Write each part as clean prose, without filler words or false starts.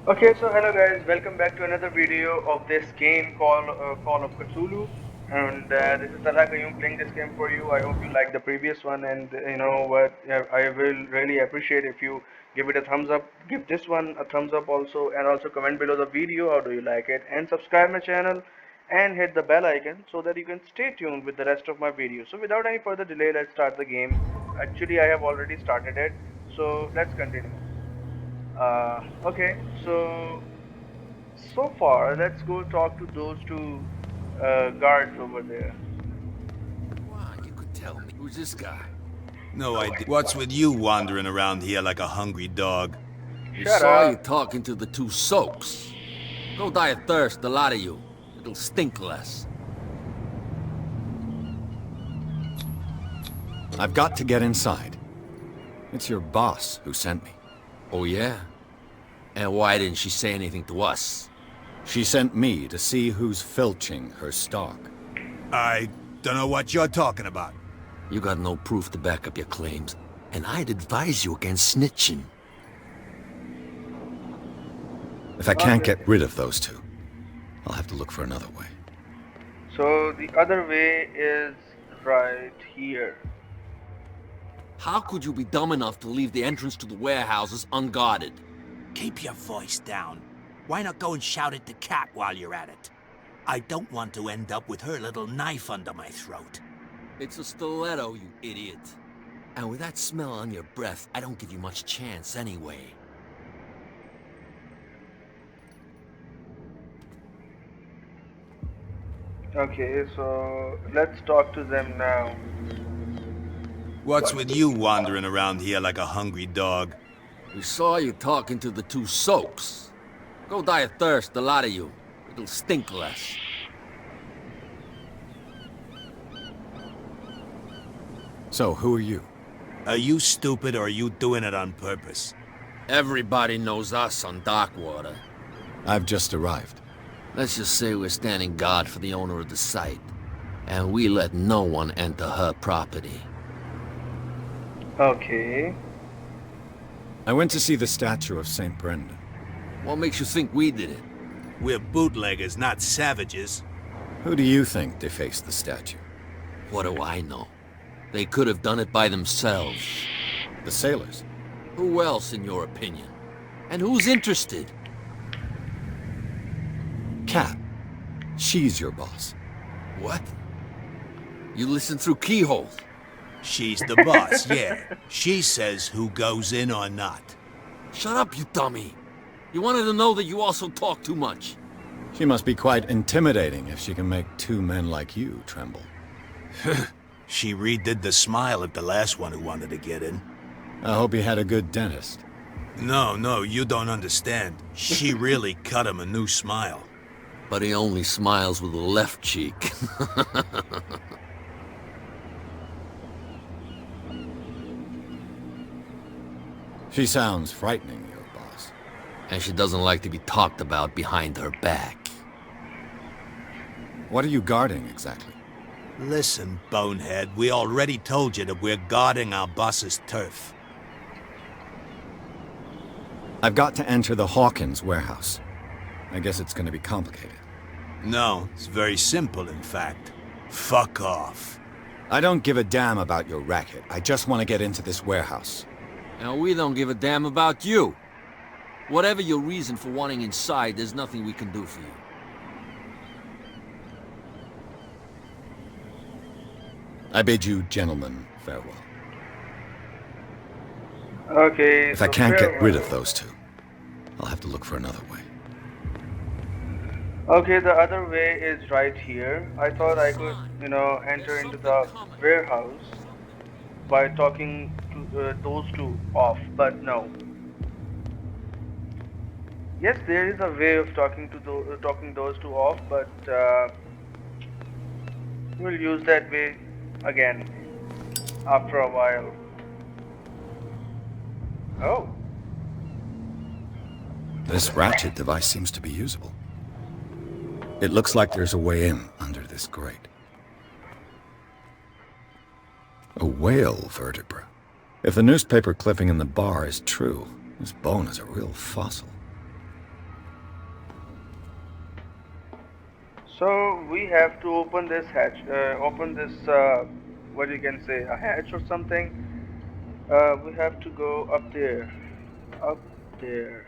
Okay, so hello guys, welcome back to another video of this game called Call of Cthulhu, and this is Talakayum playing this game for you. I hope you like the previous one, and you know what, I will really appreciate if you give it a thumbs up, give this one a thumbs up also, and also comment below the video how do you like it, and subscribe my channel, and hit the bell icon so that you can stay tuned with the rest of my videos. So without any further delay, let's start the game. Actually, I have already started it, so let's continue. Okay, so far, let's go talk to those two guards over there. Come on, you could tell me. Who's this guy? No idea. What's with you wandering around here like a hungry dog? We Shut saw you up. talking to the two soaks. Go die of thirst, the lot of you. It'll stink less. I've got to get inside. It's your boss who sent me. Oh, yeah? And why didn't she say anything to us? She sent me to see who's filching her stock. I don't know what you're talking about. You got no proof to back up your claims, and I'd advise you against snitching. If I can't get rid of those two, I'll have to look for another way. So the other way is right here. How could you be dumb enough to leave the entrance to the warehouses unguarded? Keep your voice down. Why not go and shout at the cat while you're at it? I don't want to end up with her little knife under my throat. It's a stiletto, you idiot. And with that smell on your breath, I don't give you much chance anyway. Okay, so let's talk to them now. What's with you wandering around here like a hungry dog? We saw you talking to the two soaks. Go die of thirst, the lot of you. It'll stink less. So, who are you? Are you stupid or are you doing it on purpose? Everybody knows us on Darkwater. I've just arrived. Let's just say we're standing guard for the owner of the site. And we let no one enter her property. Okay. I went to see the statue of St. Brendan. What makes you think we did it? We're bootleggers, not savages. Who do you think defaced the statue? What do I know? They could have done it by themselves. The sailors. Who else, in your opinion? And who's interested? Kat. She's your boss. What? You listen through keyholes. She's the boss, yeah. She says who goes in or not. Shut up, you dummy. You wanted to know that you also talk too much. She must be quite intimidating if she can make two men like you tremble. She redid the smile at the last one who wanted to get in. I hope he had a good dentist. No, you don't understand. She really cut him a new smile. But he only smiles with the left cheek. She sounds frightening, your boss. And she doesn't like to be talked about behind her back. What are you guarding, exactly? Listen, bonehead, we already told you that we're guarding our boss's turf. I've got to enter the Hawkins warehouse. I guess it's going to be complicated. No, it's very simple, in fact. Fuck off. I don't give a damn about your racket. I just want to get into this warehouse. And we don't give a damn about you. Whatever your reason for wanting inside, there's nothing we can do for you. I bid you gentlemen farewell. Okay. If I can't get rid of those two, I'll have to look for another way. Okay, the other way is right here. I thought I could, enter into the warehouse by talking to those two off, but no. Yes, there is a way of talking to talking those two off, but we'll use that way again after a while. Oh. This ratchet device seems to be usable. It looks like there's a way in under this grate. A whale vertebra. If the newspaper clipping in the bar is true, this bone is a real fossil. So we have to open this hatch, open this, what you can say, a hatch or something. We have to go up there, up there.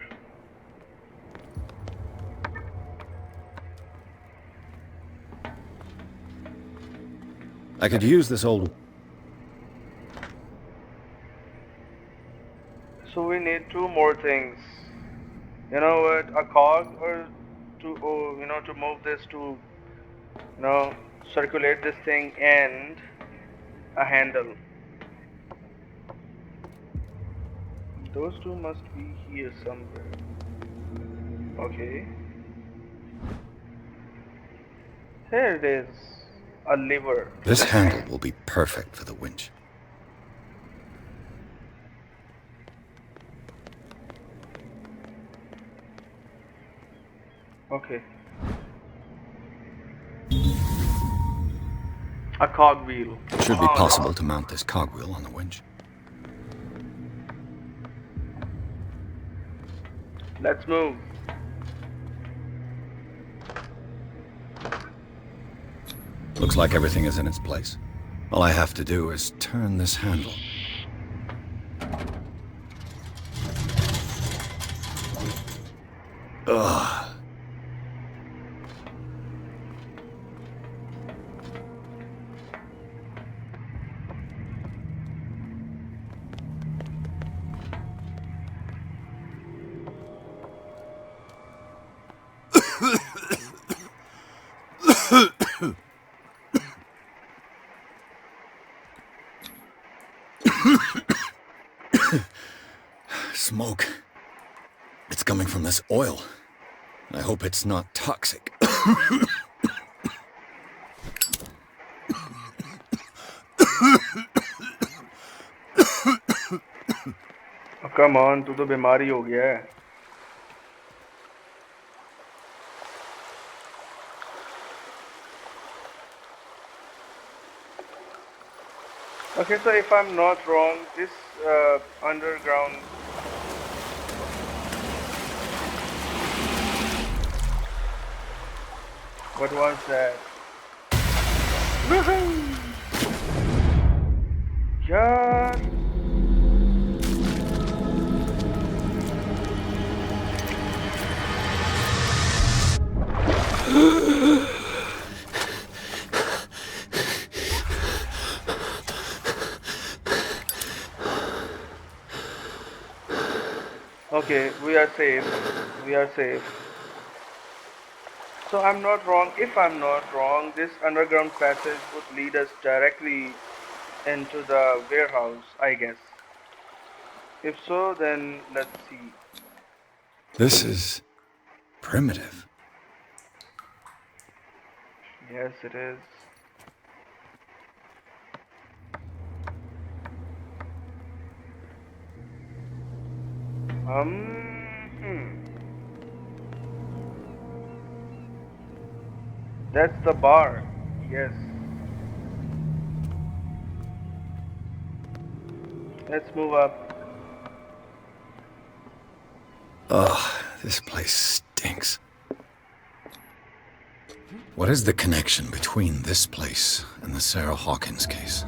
I could use this old... So we need two more things. You know what? A cog or to, oh, you know, to move this to, you know, circulate this thing, and a handle. Those two must be here somewhere. Okay. Here it is. A lever. This handle will be perfect for the winch. Okay. A cogwheel. It should be possible to mount this cogwheel on the winch. Let's move. Looks like everything is in its place. All I have to do is turn this handle. Ugh. Smoke. It's coming from this oil. I hope it's not toxic. Oh, come on, तू तो बीमारी हो गया है. Okay, so if I'm not wrong, this underground. What was that? Woohoo! Yeah. Okay, we are safe. We are safe. So I'm not wrong. If I'm not wrong, this underground passage would lead us directly into the warehouse, I guess. If so, then let's see. This is primitive. Yes, it is. That's the bar. Yes. Let's move up. Ugh, this place stinks. What is the connection between this place and the Sarah Hawkins case?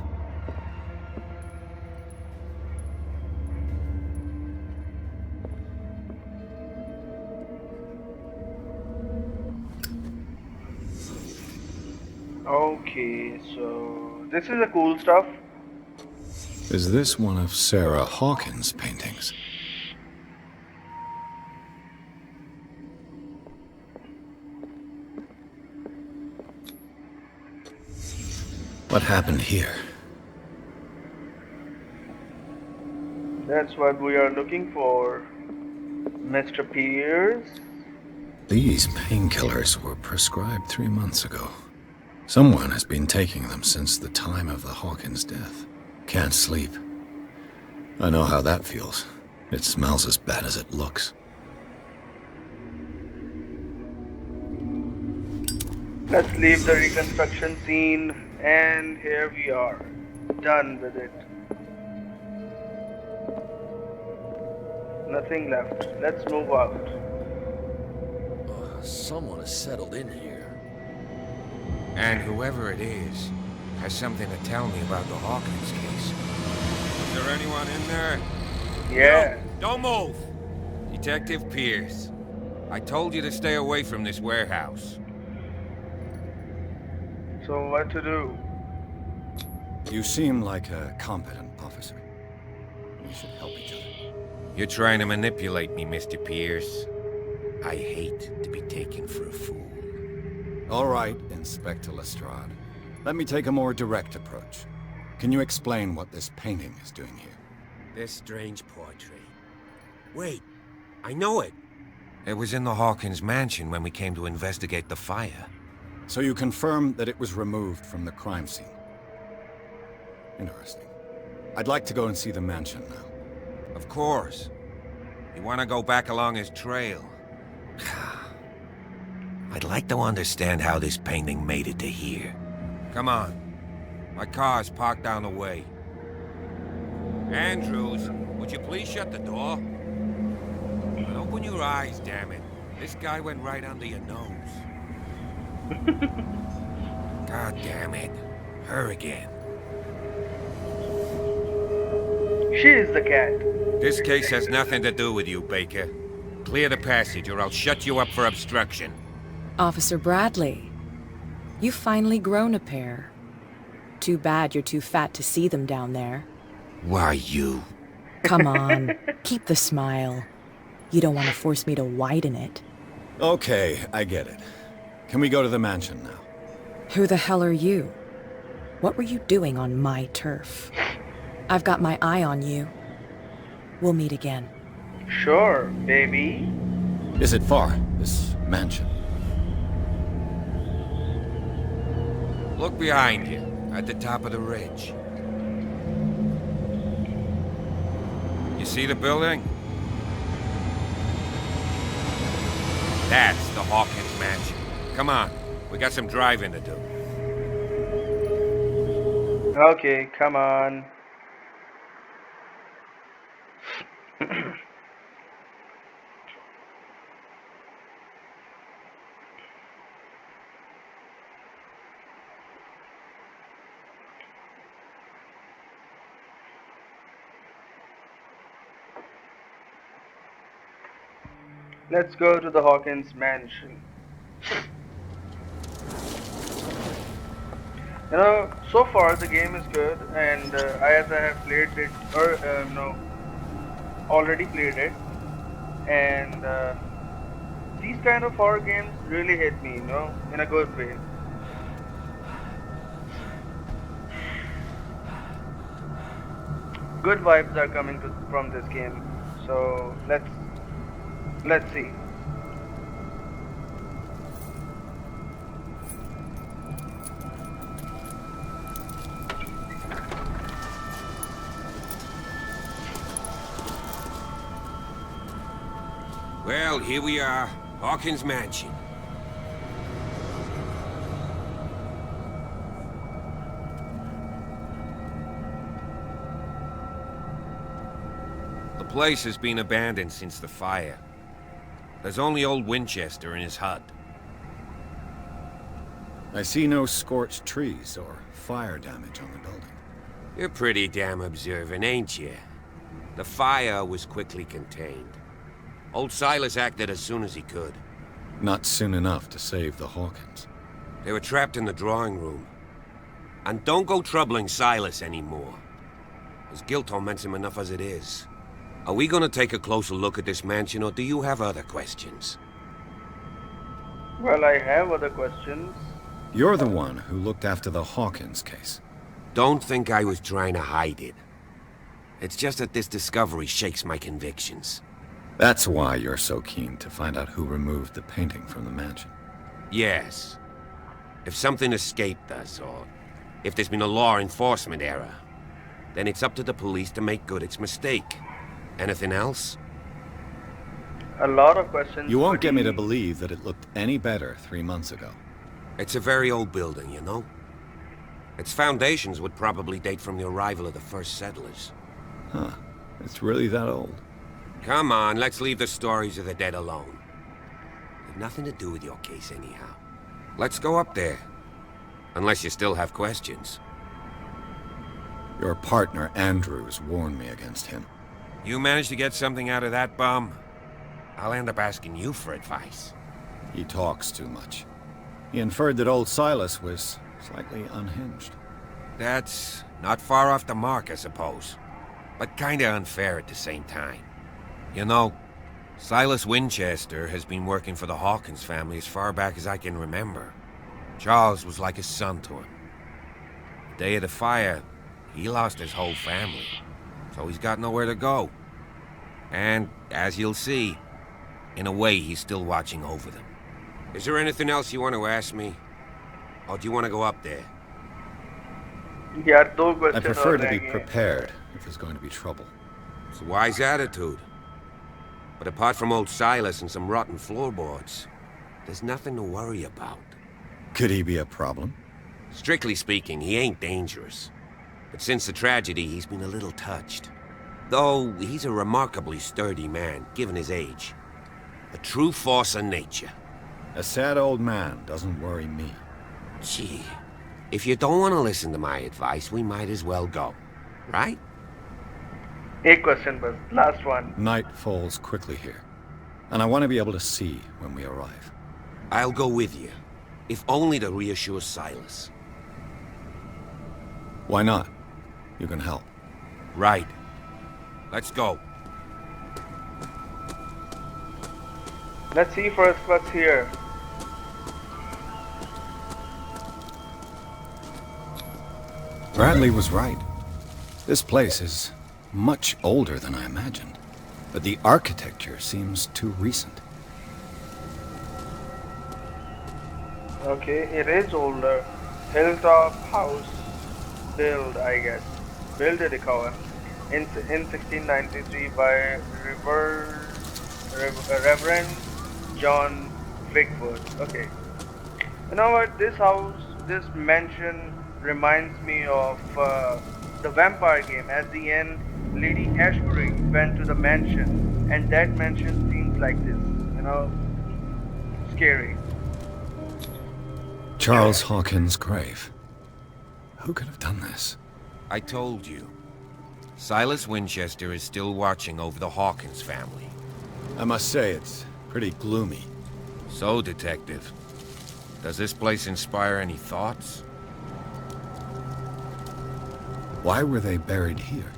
Okay, so this is the cool stuff. Is this one of Sarah Hawkins' paintings? What happened here? That's what we are looking for, Mr. Pierce. These painkillers were prescribed 3 months ago. Someone has been taking them since the time of the Hawkins death. Can't sleep. I know how that feels. It smells as bad as it looks. Let's leave the reconstruction scene, and here we are, done with it. Nothing left. Let's move out. Someone has settled in here. And whoever it is has something to tell me about the Hawkins case. Is there anyone in there? Yeah. You, don't move! Detective Pierce. I told you to stay away from this warehouse. So what to do? You seem like a competent officer. We should help each other. You're trying to manipulate me, Mr. Pierce. I hate to be taken for a fool. All right, Inspector Lestrade. Let me take a more direct approach. Can you explain what this painting is doing here? This strange portrait. Wait, I know it. It was in the Hawkins mansion when we came to investigate the fire. So you confirm that it was removed from the crime scene? Interesting. I'd like to go and see the mansion now. Of course. You want to go back along his trail? I'd like to understand how this painting made it to here. Come on. My car's parked down the way. Andrews, would you please shut the door? And open your eyes, damn it. This guy went right under your nose. God damn it. Her again. She's the cat. This case has nothing to do with you, Baker. Clear the passage or I'll shut you up for obstruction. Officer Bradley, you've finally grown a pair. Too bad you're too fat to see them down there. Why, you? Come on, keep the smile. You don't want to force me to widen it. Okay, I get it. Can we go to the mansion now? Who the hell are you? What were you doing on my turf? I've got my eye on you. We'll meet again. Sure, baby. Is it far, this mansion? Look behind you, at the top of the ridge. You see the building? That's the Hawkins mansion. Come on, we got some driving to do. Okay, come on. Let's go to the Hawkins mansion. You know, so far the game is good, and as I have played it, or no, already played it, and these kind of horror games really hit me, you know, in a good way. Good vibes are coming from this game, so let's see. Well, here we are, Hawkins mansion. The place has been abandoned since the fire. There's only old Winchester in his hut. I see no scorched trees or fire damage on the building. You're pretty damn observant, ain't you? The fire was quickly contained. Old Silas acted as soon as he could. Not soon enough to save the Hawkins. They were trapped in the drawing room. And don't go troubling Silas anymore. His guilt torments him enough as it is. Are we gonna take a closer look at this mansion, or do you have other questions? Well, I have other questions. You're the one who looked after the Hawkins case. Don't think I was trying to hide it. It's just that this discovery shakes my convictions. That's why you're so keen to find out who removed the painting from the mansion. Yes. If something escaped us, or if there's been a law enforcement error, then it's up to the police to make good its mistake. Anything else? A lot of questions. You won't get me to buddy. believe that it looked any better 3 months ago. It's a very old building, you know? Its foundations would probably date from the arrival of the first settlers. Huh. It's really that old. Come on, let's leave the stories of the dead alone. They've nothing to do with your case anyhow. Let's go up there. Unless you still have questions. Your partner, Andrews, warned me against him. You managed to get something out of that bum? I'll end up asking you for advice. He talks too much. He inferred that old Silas was slightly unhinged. That's not far off the mark, I suppose. But kinda unfair at the same time. You know, Silas Winchester has been working for the Hawkins family as far back as I can remember. Charles was like a son to him. The day of the fire, he lost his whole family, so he's got nowhere to go. And, as you'll see, in a way he's still watching over them. Is there anything else you want to ask me? Or do you want to go up there? यार दो I question prefer और to be रहेंगे. prepared if there's going to be trouble. It's a wise attitude. But apart from old Silas and some rotten floorboards, there's nothing to worry about. Could he be a problem? Strictly speaking, he ain't dangerous. But since the tragedy, he's been a little touched. Though, he's a remarkably sturdy man, given his age. A true force of nature. A sad old man doesn't worry me. Gee, if you don't want to listen to my advice, we might as well go. Right? एक question बस, last one. Night falls quickly here, and I want to be able to see when we arrive. I'll go with you, if only to reassure Silas. Why not? You can help. Right. Let's go. Let's see first what's here. Bradley was right. This place is much older than I imagined, but the architecture seems too recent. Okay, it is older. Hilltop house build, I guess. Build it in 1693 by Reverend John Bigwood. Okay. You know what? This house, this mansion reminds me of the vampire game. At the end, Lady Ashbury went to the mansion, and that mansion seems like this. You know, scary. Charles Hawkins' grave. Who could have done this? I told you. Silas Winchester is still watching over the Hawkins family. I must say, it's pretty gloomy. So, Detective, does this place inspire any thoughts? Why were they buried here?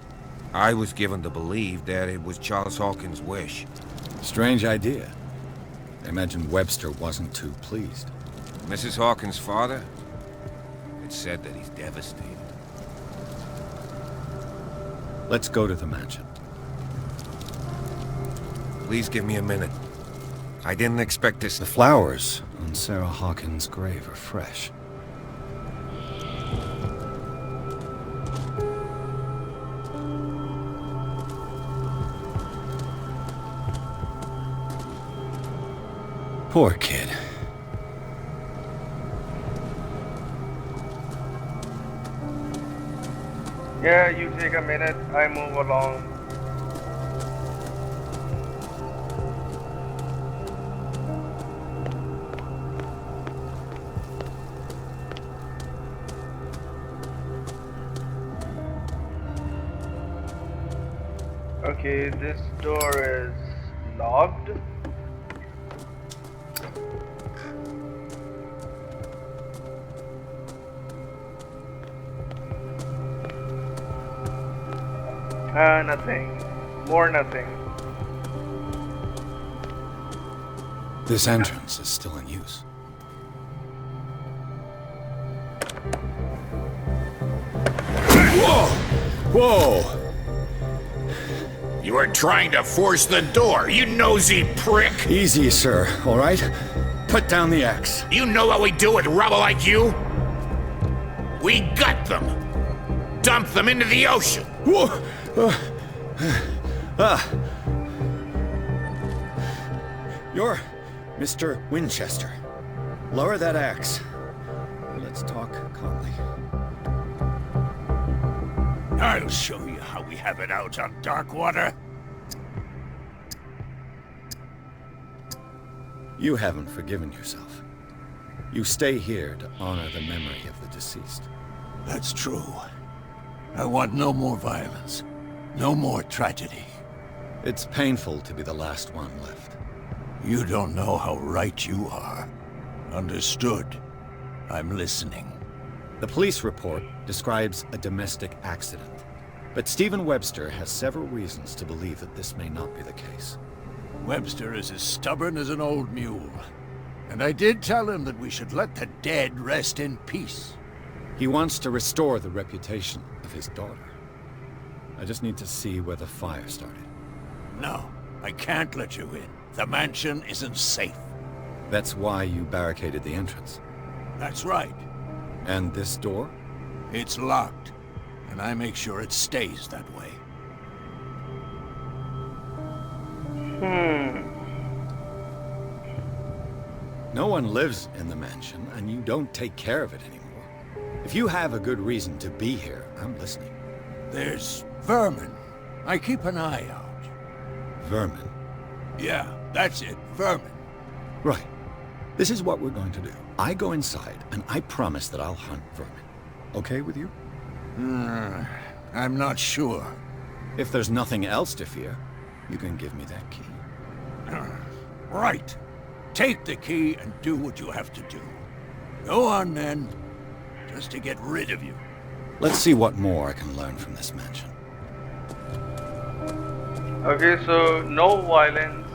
I was given to believe that it was Charles Hawkins' wish. Strange idea. I imagine Webster wasn't too pleased. Mrs. Hawkins' father? It's said that he's devastated. Let's go to the mansion. Please give me a minute. I didn't expect this. The flowers on Sarah Hawkins' grave are fresh. Poor kid. Yeah, you take a minute, I move along. Okay, this door is locked. Nothing. More nothing. This entrance is still in use. Whoa! You were trying to force the door, you nosy prick! Easy, sir, all right? Put down the axe. You know what we do with rubble like you? We gut them! Dump them into the ocean! Whoa! You're Mr. Winchester. Lower that axe. Let's talk calmly. I'll show you how we have it out on Darkwater. You haven't forgiven yourself. You stay here to honor the memory of the deceased. That's true. I want no more violence. No more tragedy. It's painful to be the last one left. You don't know how right you are. Understood. I'm listening. The police report describes a domestic accident, but Stephen Webster has several reasons to believe that this may not be the case. Webster is as stubborn as an old mule. And I did tell him that we should let the dead rest in peace. He wants to restore the reputation of his daughter. I just need to see where the fire started. No, I can't let you in. The mansion isn't safe. That's why you barricaded the entrance. That's right. And this door? It's locked, and I make sure it stays that way. No one lives in the mansion, and you don't take care of it anymore. If you have a good reason to be here, I'm listening. There's vermin. I keep an eye out. Vermin? Yeah, that's it, vermin. Right. This is what we're going to do. I go inside, and I promise that I'll hunt vermin. Okay with you? I'm not sure. If there's nothing else to fear, you can give me that key. Right. Take the key and do what you have to do. Go on, then. Just to get rid of you. Let's see what more I can learn from this mansion. Okay, so no violence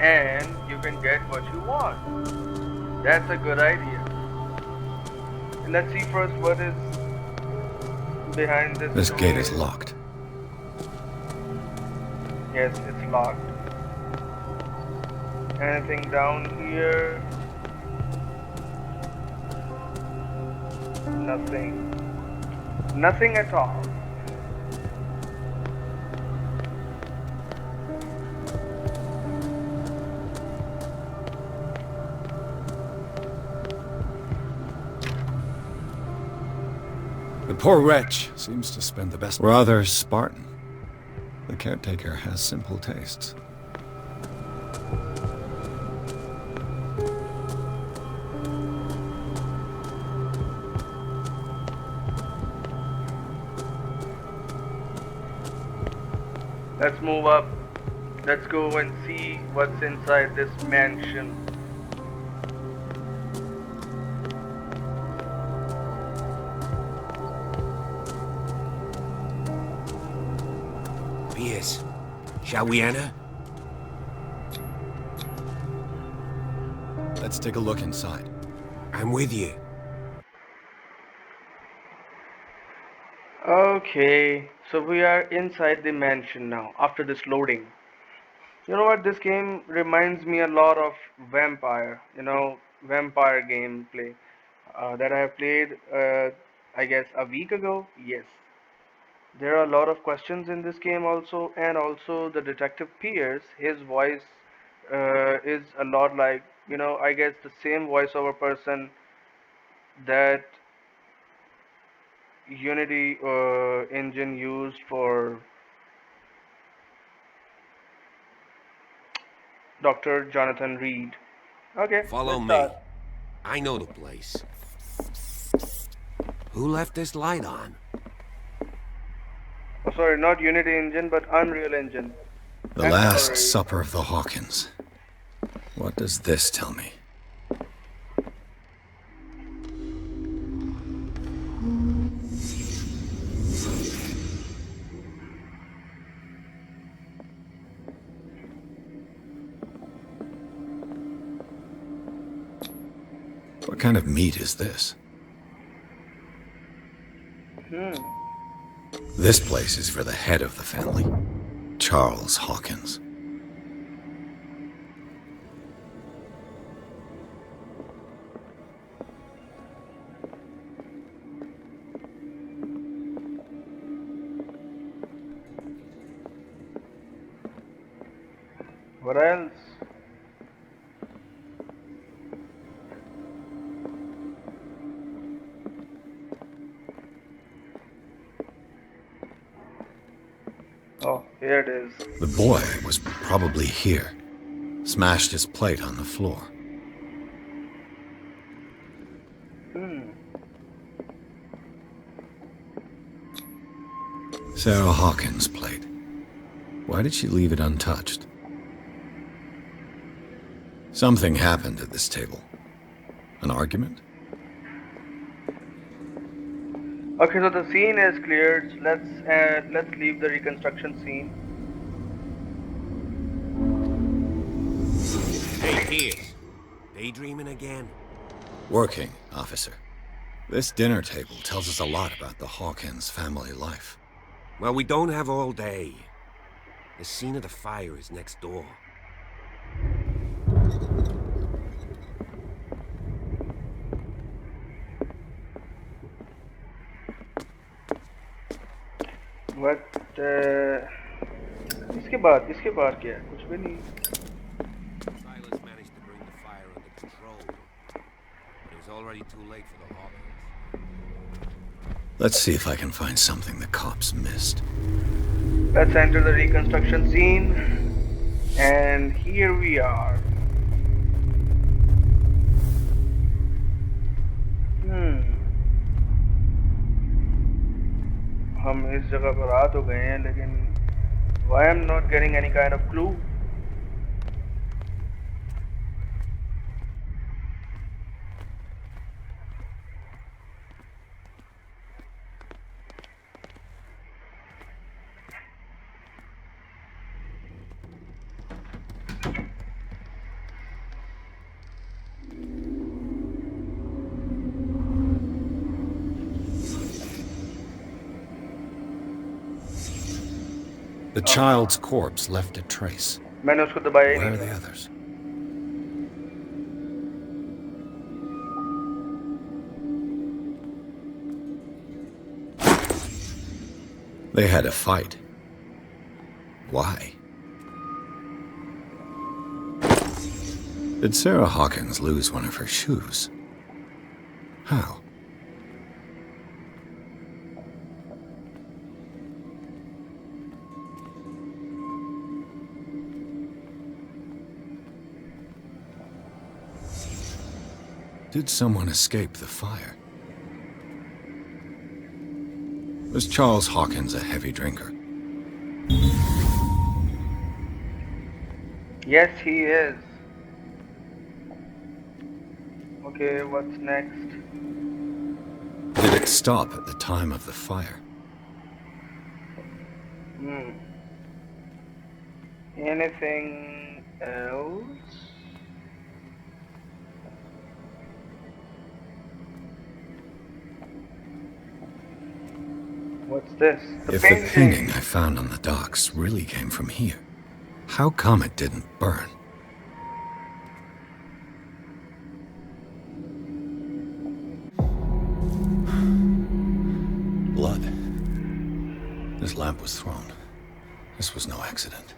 and you can get what you want. That's a good idea. Let's see first what is behind this. This door. gate is locked. Yes, it's locked. Anything down here? Nothing. Nothing at all. The poor wretch seems to spend the best. Rather Spartan. The caretaker has simple tastes. Let's move up. Let's go and see what's inside this mansion. Pierce, shall we enter? Let's take a look inside. I'm with you. Okay, so we are inside the mansion now after this loading. You know what, this game reminds me a lot of Vampire, Vampire gameplay that I have played, I guess, a week ago. Yes, there are a lot of questions in this game also, and also the detective Pierce, his voice is a lot like, I guess the same voiceover person that Unity engine used for Dr. Jonathan Reed. Okay, Follow let's me. start. I know the place. Who left this light on? Oh, sorry, not Unity engine, but Unreal Engine. The I'm Last sorry. Supper of the Hawkins. What does this tell me? What kind of meat is this? This place is for the head of the family, Charles Hawkins. What else? Oh, here it is. The boy was probably here. Smashed his plate on the floor. Sarah Hawkins' plate. Why did she leave it untouched? Something happened at this table. An argument? Okay, so the scene is cleared. Let's leave the reconstruction scene. Hey, Pierce. Daydreaming again? Working, officer. This dinner table tells us a lot about the Hawkins family life. Well, we don't have all day. The scene of the fire is next door. What? इसके बाद क्या है? कुछ भी नहीं. Silas managed to bring the fire under control, but it was already too late for the Hawkins. Let's see if I can find something the cops missed. Let's enter the reconstruction scene, and here we are. हम इस जगह पर आ तो गए हैं, लेकिन why I'm not getting any kind of clue? The child's corpse left a trace. मैंने उसको दबाया ही Where are नहीं the था. others? They had a fight. Why? Did Sarah Hawkins lose one of her shoes? How? Did someone escape the fire? Was Charles Hawkins a heavy drinker? Yes, he is. Okay, what's next? Did it stop at the time of the fire? Anything else? What's this? If the painting I found on the docks really came from here, how come it didn't burn? Blood. This lamp was thrown. This was no accident.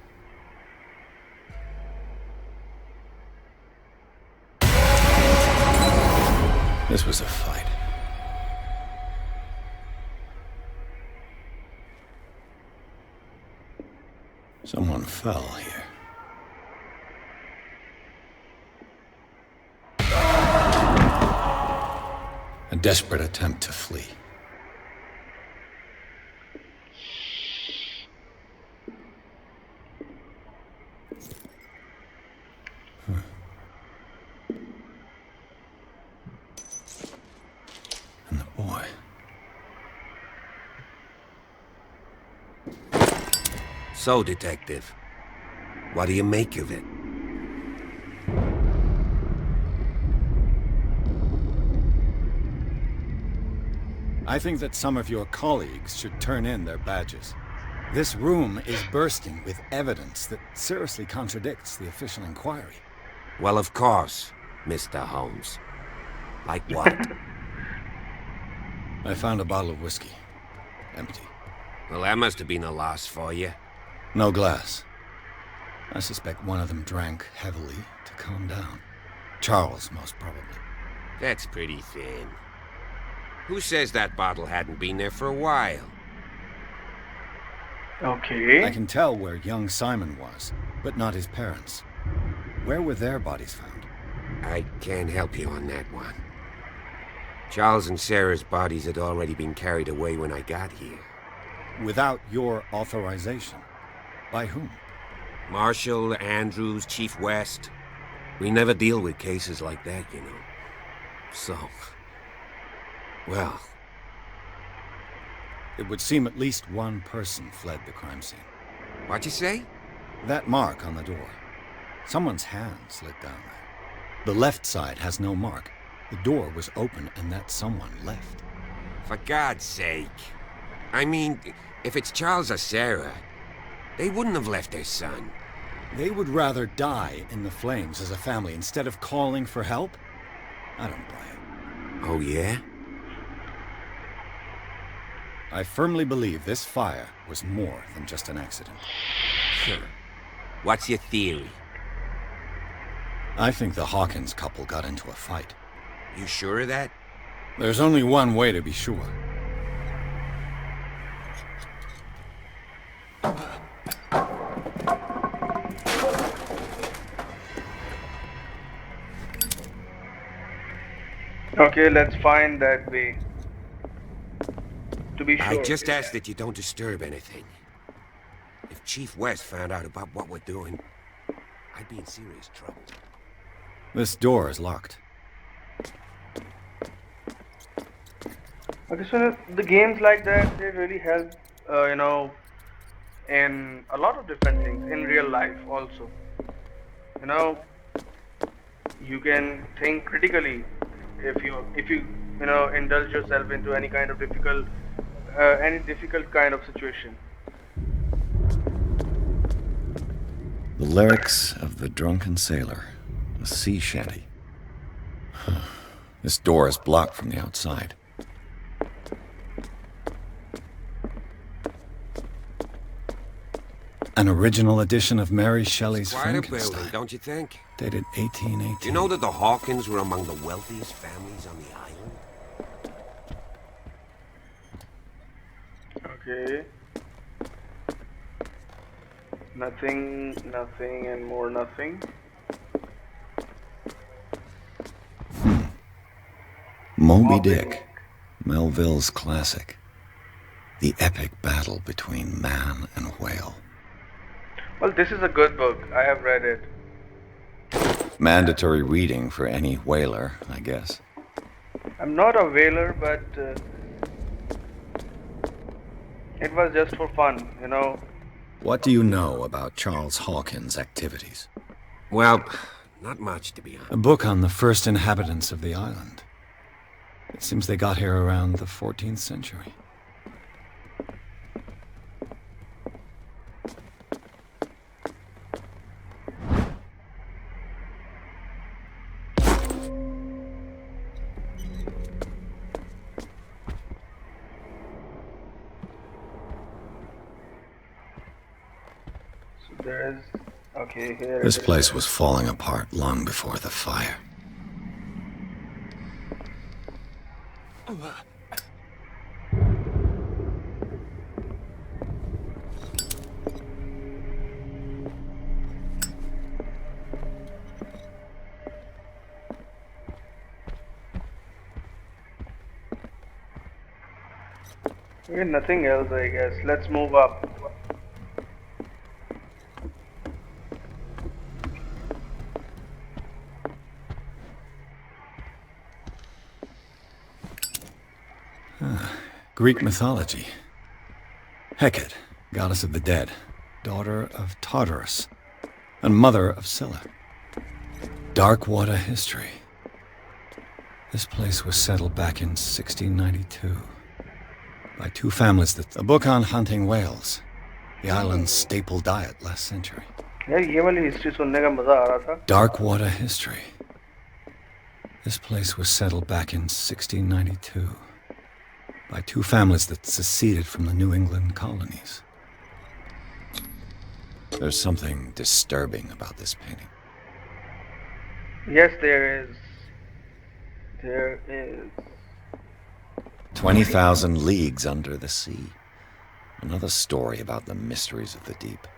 This was a fight. Someone fell here. A desperate attempt to flee. And the boy. So, Detective, what do you make of it? I think that some of your colleagues should turn in their badges. This room is bursting with evidence that seriously contradicts the official inquiry. Well, of course, Mr. Holmes. Like what? I found a bottle of whiskey. Empty. Well, that must have been a loss for you. No glass. I suspect one of them drank heavily to calm down. Charles, most probably. That's pretty thin. Who says that bottle hadn't been there for a while? Okay. I can tell where young Simon was, but not his parents. Where were their bodies found? I can't help you on that one. Charles and Sarah's bodies had already been carried away when I got here. Without your authorization. By whom? Marshall, Andrews, Chief West. We never deal with cases like that, you know. So... well... It would seem at least one person fled the crime scene. What'd you say? That mark on the door. Someone's hand slid down there. The left side has no mark. The door was open and that someone left. For God's sake. I mean, if it's Charles or Sarah, they wouldn't have left their son. They would rather die in the flames as a family instead of calling for help? I don't buy it. Oh, yeah? I firmly believe this fire was more than just an accident. Sure. What's your theory? I think the Hawkins couple got into a fight. You sure of that? There's only one way to be sure. Okay, let's find that way. To be sure. I just ask that you don't disturb anything. If Chief West found out about what we're doing, I'd be in serious trouble. This door is locked. Okay, so the games like that, they really help, you know, in a lot of different things, in real life also. You know, you can think critically if you indulge yourself into any kind of difficult kind of situation. The lyrics of the drunken sailor, a sea shanty. This door is blocked from the outside. An original edition of Mary Shelley's Quite a building, Frankenstein, don't you think? dated 1818. You know that the Hawkins were among the wealthiest families on the island? Okay. Nothing, and more nothing. Moby Dick, Melville's classic. The epic battle between man and whale. Well, this is a good book. I have read it. Mandatory reading for any whaler, I guess. I'm not a whaler, but it was just for fun, you know. What do you know about Charles Hawkins' activities? Well, not much, to be honest. A book on the first inhabitants of the island. It seems they got here around the 14th century. There is... Okay, here This it is. place was falling apart long before the fire. Okay, nothing else, I guess. Let's move up. Greek mythology. Hecate, goddess of the dead, daughter of Tartarus, and mother of Scylla. Dark water history. This place was settled back in 1692 by two families that... A book on hunting whales, the island's staple diet last century. यार ये वाली history सुनने का मजा आ रहा था. Dark water history. This place was settled back in 1692 by two families that seceded from the New England colonies. There's something disturbing about this painting. Yes, there is. There is. 20,000 leagues under the sea. Another story about the mysteries of the deep.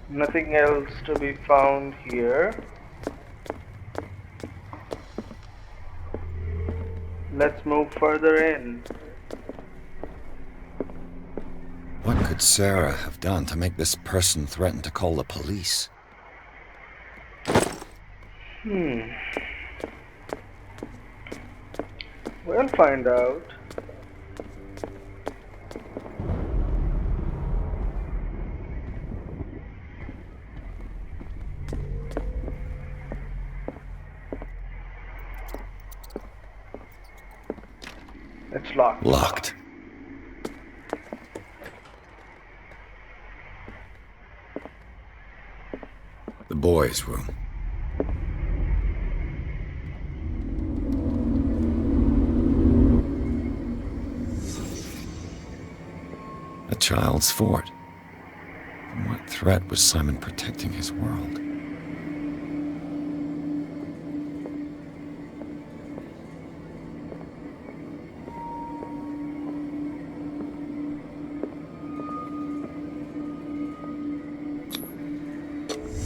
Nothing else to be found here. let's move further in. What could Sarah have done to make this person threaten to call the police? We'll find out. It's locked. Locked. The boys' room. A child's fort. From what threat was Simon protecting his world?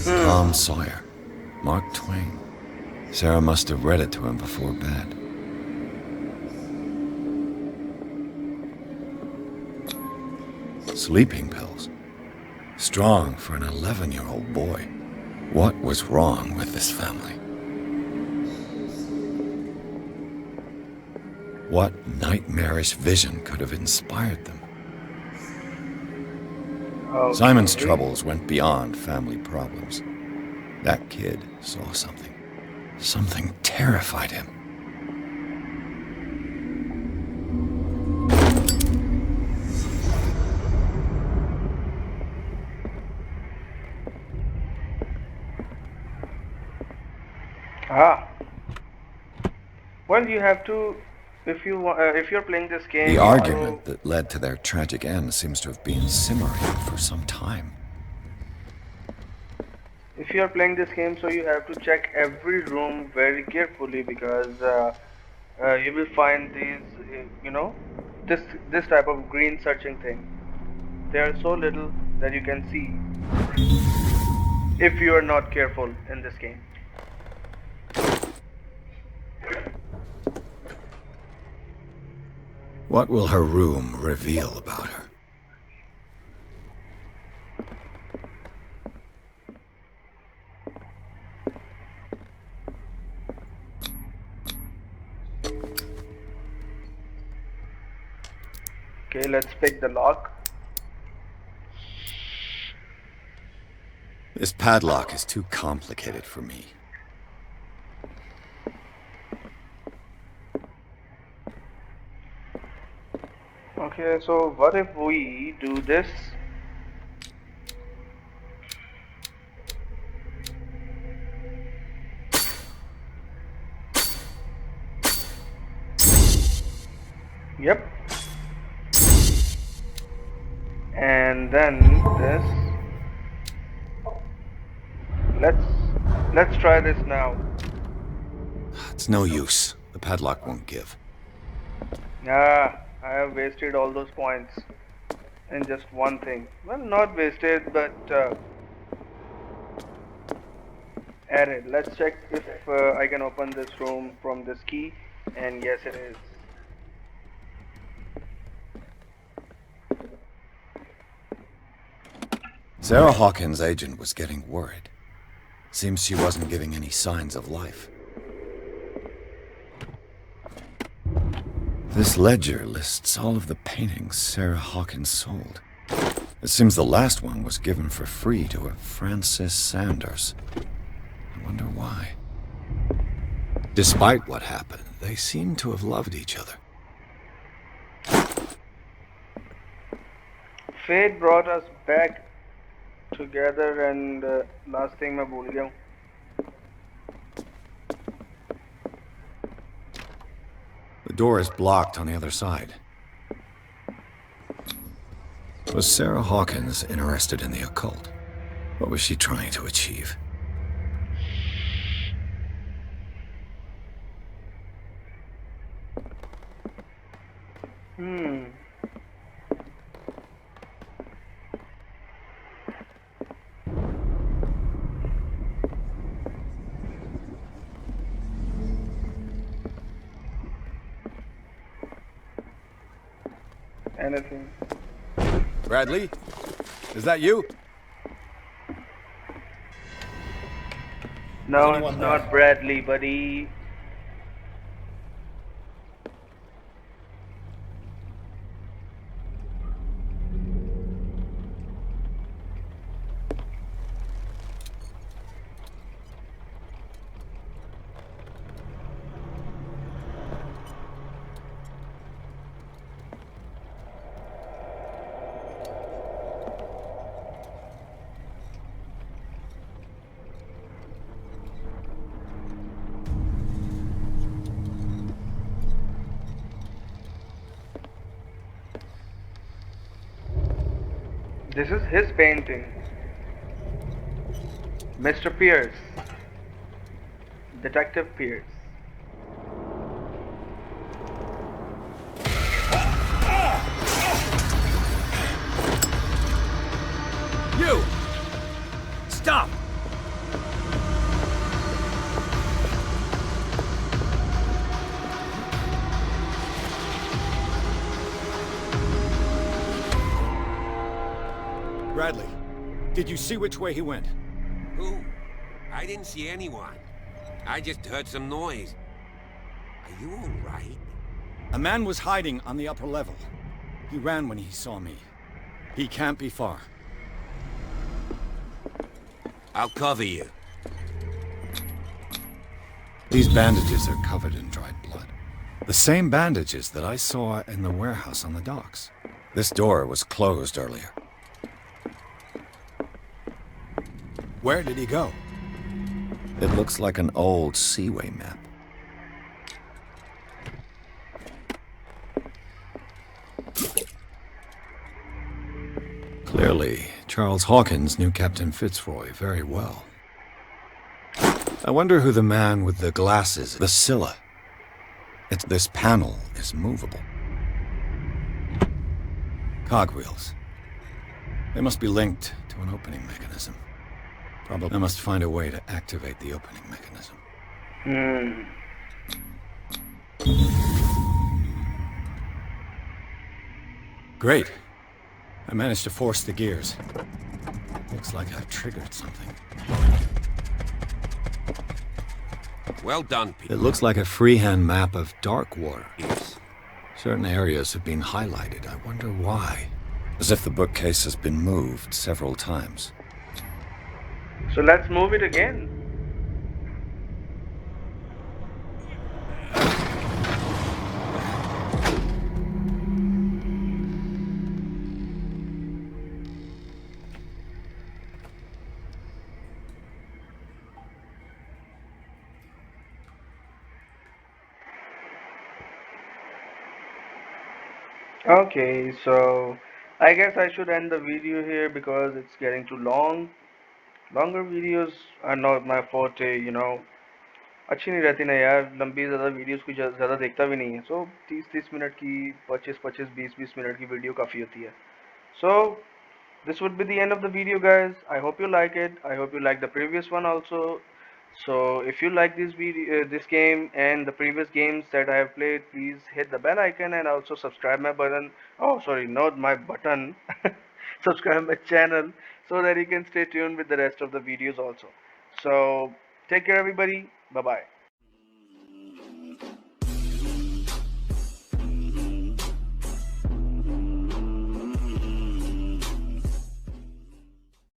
Tom Sawyer. Mark Twain. Sarah must have read it to him before bed. Sleeping pills. Strong for an 11-year-old boy. What was wrong with this family? What nightmarish vision could have inspired them? Okay. Simon's troubles went beyond family problems. That kid saw something. Something terrified him. Well, you have to, if you're playing this game. The argument that led to their tragic end seems to have been simmering for some time. If you're playing this game, so you have to check every room very carefully, because you will find these, this type of green searching thing. They are so little that you can see if you are not careful in this game. What will her room reveal about her? Okay, let's pick the lock. This padlock is too complicated for me. Okay, so what if we do this? Yep. And then this. Let's try this now. It's no use. The padlock won't give. Ah, I have wasted all those points in just one thing. Well, not wasted, but added. Let's check if I can open this room from this key, and yes, it is. Sarah Hawkins' agent was getting worried. Seems she wasn't giving any signs of life. This ledger lists all of the paintings Sarah Hawkins sold. It seems the last one was given for free to a Francis Sanders. I wonder why. Despite what happened, they seem to have loved each other. Fate brought us back together, and last thing मैं भूल गया हूँ. The door is blocked on the other side. Was Sarah Hawkins interested in the occult? What was she trying to achieve? Anything. Bradley? Is that you? No, it's not Bradley, buddy. This is his painting. Mr. Pierce. Detective Pierce. You! Stop! Bradley, did you see which way he went? Who? I didn't see anyone. I just heard some noise. Are you all right? A man was hiding on the upper level. He ran when he saw me. He can't be far. I'll cover you. These bandages are covered in dried blood. The same bandages that I saw in the warehouse on the docks. This door was closed earlier. Where did he go? It looks like an old seaway map. Clearly, Charles Hawkins knew Captain Fitzroy very well. I wonder who the man with the glasses, the Scylla. This panel is movable. Cogwheels. They must be linked to an opening mechanism. Probably I must find a way to activate the opening mechanism. Great. I managed to force the gears. Looks like I've triggered something. Well done, Pete. It looks like a freehand map of dark water. Yes. Certain areas have been highlighted. I wonder why. As if the bookcase has been moved several times. So let's move it again. Okay, so I guess I should end the video here because it's getting too long. Longer videos are not my forte. अच्छी नहीं रहती ना यार, लंबी ज़्यादा videos को ज़्यादा देखता भी नहीं है. सो 30-30 मिनट की, 25-25, 20-20 मिनट की वीडियो काफ़ी होती है. सो this would be the end of the video, guys. I hope you like it. I hope you like the previous one also. So if you like this video, this game and the previous games that I have played, please hit the bell icon and also subscribe my button. Oh, sorry, not my button. Subscribe my channel so that you can stay tuned with the rest of the videos also. So take care, everybody. Bye bye.